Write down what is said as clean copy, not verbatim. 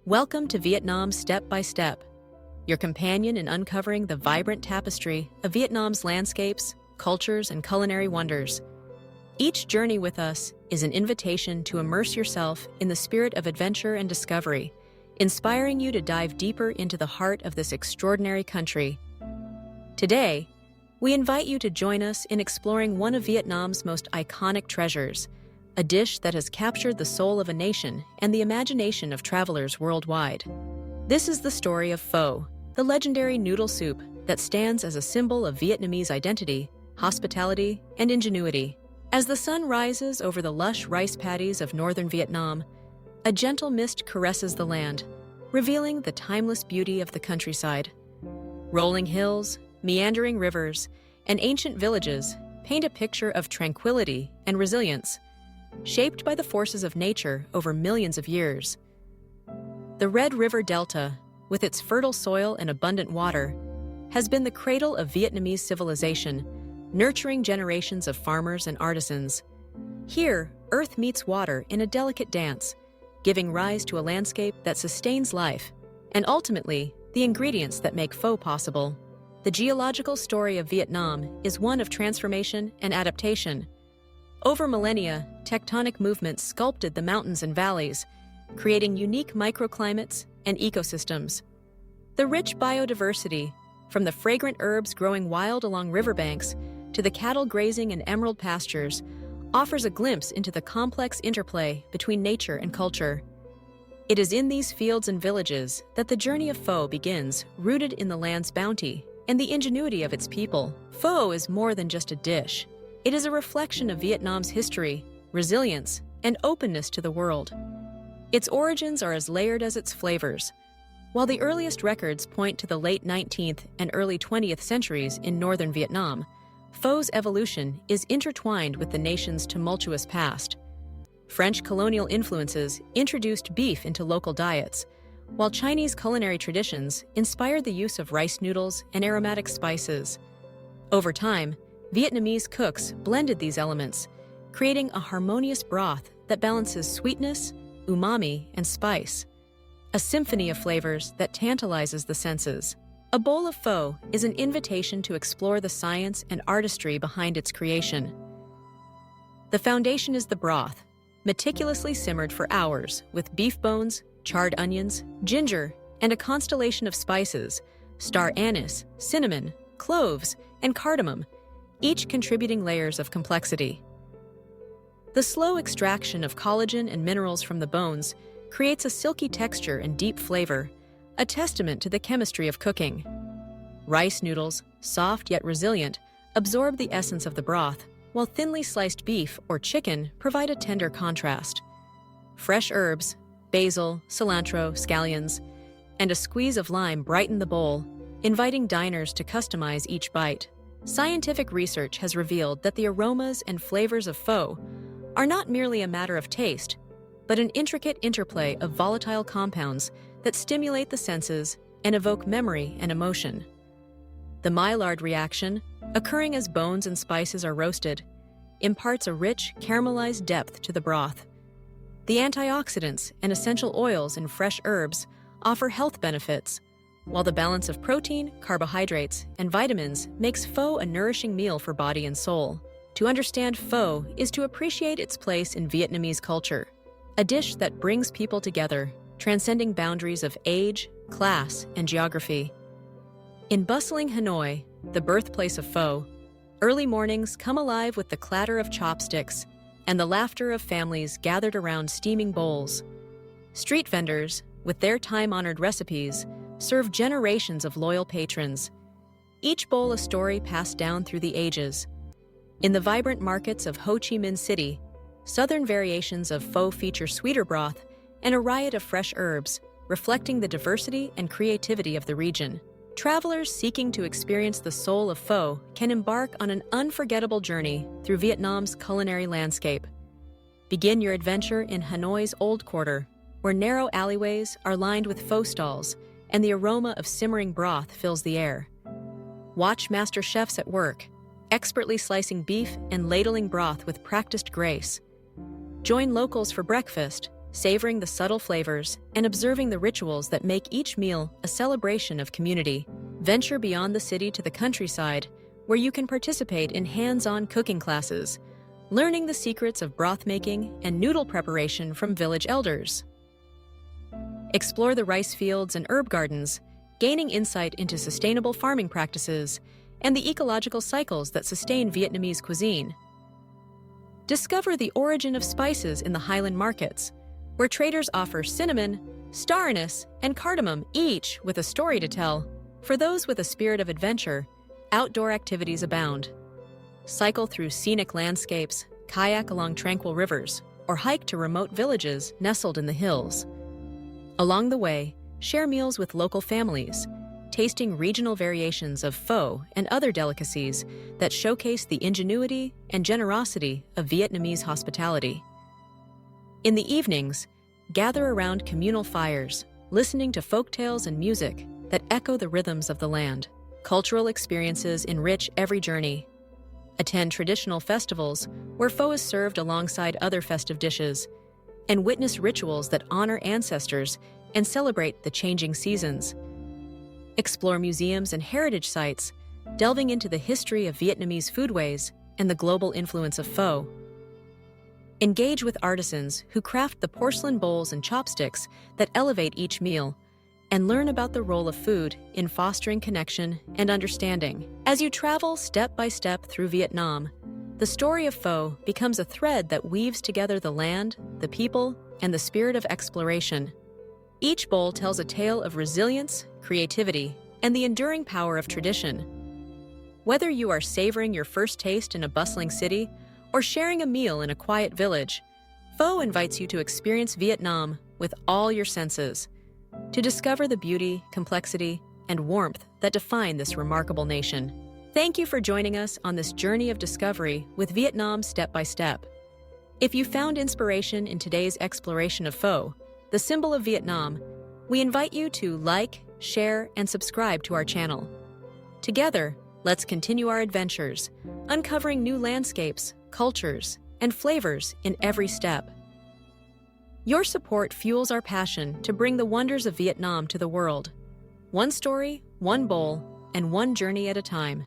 Welcome to Vietnam Step by Step, your companion in uncovering the vibrant tapestry of Vietnam's landscapes, cultures, and culinary wonders. Each journey with us is an invitation to immerse yourself in the spirit of adventure and discovery, inspiring you to dive deeper into the heart of this extraordinary country. Today, we invite you to join us in exploring one of Vietnam's most iconic treasures, a dish that has captured the soul of a nation and the imagination of travelers worldwide. This is the story of pho, the legendary noodle soup that stands as a symbol of Vietnamese identity, hospitality, and ingenuity. As the sun rises over the lush rice paddies of northern Vietnam, a gentle mist caresses the land, revealing the timeless beauty of the countryside. Rolling hills, meandering rivers, and ancient villages paint a picture of tranquility and resilience, shaped by the forces of nature over millions of years. The Red River Delta, with its fertile soil and abundant water, has been the cradle of Vietnamese civilization, nurturing generations of farmers and artisans. Here, earth meets water in a delicate dance, giving rise to a landscape that sustains life, and ultimately, the ingredients that make pho possible. The geological story of Vietnam is one of transformation and adaptation. Over millennia, tectonic movements sculpted the mountains and valleys, creating unique microclimates and ecosystems. The rich biodiversity, from the fragrant herbs growing wild along riverbanks to the cattle grazing in emerald pastures, offers a glimpse into the complex interplay between nature and culture. It is in these fields and villages that the journey of pho begins, rooted in the land's bounty and the ingenuity of its people. Pho is more than just a dish. It is a reflection of Vietnam's history, resilience, and openness to the world. Its origins are as layered as its flavors. While the earliest records point to the late 19th and early 20th centuries in northern Vietnam, pho's evolution is intertwined with the nation's tumultuous past. French colonial influences introduced beef into local diets, while Chinese culinary traditions inspired the use of rice noodles and aromatic spices. Over time, Vietnamese cooks blended these elements, creating a harmonious broth that balances sweetness, umami, and spice. A symphony of flavors that tantalizes the senses. A bowl of pho is an invitation to explore the science and artistry behind its creation. The foundation is the broth, meticulously simmered for hours with beef bones, charred onions, ginger, and a constellation of spices, star anise, cinnamon, cloves, and cardamom, each contributing layers of complexity. The slow extraction of collagen and minerals from the bones creates a silky texture and deep flavor, a testament to the chemistry of cooking. Rice noodles, soft yet resilient, absorb the essence of the broth, while thinly sliced beef or chicken provide a tender contrast. Fresh herbs, basil, cilantro, scallions, and a squeeze of lime brighten the bowl, inviting diners to customize each bite. Scientific research has revealed that the aromas and flavors of pho are not merely a matter of taste, but an intricate interplay of volatile compounds that stimulate the senses and evoke memory and emotion. The Maillard reaction, occurring as bones and spices are roasted, imparts a rich, caramelized depth to the broth. The antioxidants and essential oils in fresh herbs offer health benefits, while the balance of protein, carbohydrates, and vitamins makes pho a nourishing meal for body and soul. To understand pho is to appreciate its place in Vietnamese culture, a dish that brings people together, transcending boundaries of age, class, and geography. In bustling Hanoi, the birthplace of pho, early mornings come alive with the clatter of chopsticks and the laughter of families gathered around steaming bowls. Street vendors, with their time-honored recipes, serve generations of loyal patrons, each bowl a story passed down through the ages. In the vibrant markets of Ho Chi Minh City, southern variations of pho feature sweeter broth and a riot of fresh herbs, reflecting the diversity and creativity of the region. Travelers seeking to experience the soul of pho can embark on an unforgettable journey through Vietnam's culinary landscape. Begin your adventure in Hanoi's Old Quarter, where narrow alleyways are lined with pho stalls and the aroma of simmering broth fills the air. Watch master chefs at work, expertly slicing beef and ladling broth with practiced grace. Join locals for breakfast, savoring the subtle flavors and observing the rituals that make each meal a celebration of community. Venture beyond the city to the countryside, where you can participate in hands-on cooking classes, learning the secrets of broth making and noodle preparation from village elders. Explore the rice fields and herb gardens, gaining insight into sustainable farming practices and the ecological cycles that sustain Vietnamese cuisine. Discover the origin of spices in the highland markets, where traders offer cinnamon, star anise, and cardamom, each with a story to tell. For those with a spirit of adventure, outdoor activities abound. Cycle through scenic landscapes, kayak along tranquil rivers, or hike to remote villages nestled in the hills. Along the way, share meals with local families, tasting regional variations of pho and other delicacies that showcase the ingenuity and generosity of Vietnamese hospitality. In the evenings, gather around communal fires, listening to folktales and music that echo the rhythms of the land. Cultural experiences enrich every journey. Attend traditional festivals where pho is served alongside other festive dishes, and witness rituals that honor ancestors and celebrate the changing seasons. Explore museums and heritage sites, delving into the history of Vietnamese foodways and the global influence of pho. Engage with artisans who craft the porcelain bowls and chopsticks that elevate each meal, and learn about the role of food in fostering connection and understanding. As you travel step by step through Vietnam, the story of pho becomes a thread that weaves together the land, the people, and the spirit of exploration. Each bowl tells a tale of resilience, creativity, and the enduring power of tradition. Whether you are savoring your first taste in a bustling city or sharing a meal in a quiet village, pho invites you to experience Vietnam with all your senses, to discover the beauty, complexity, and warmth that define this remarkable nation. Thank you for joining us on this journey of discovery with Vietnam Step by Step. If you found inspiration in today's exploration of pho, the symbol of Vietnam, we invite you to like, share, and subscribe to our channel. Together, let's continue our adventures, uncovering new landscapes, cultures, and flavors in every step. Your support fuels our passion to bring the wonders of Vietnam to the world. One story, one bowl, and one journey at a time.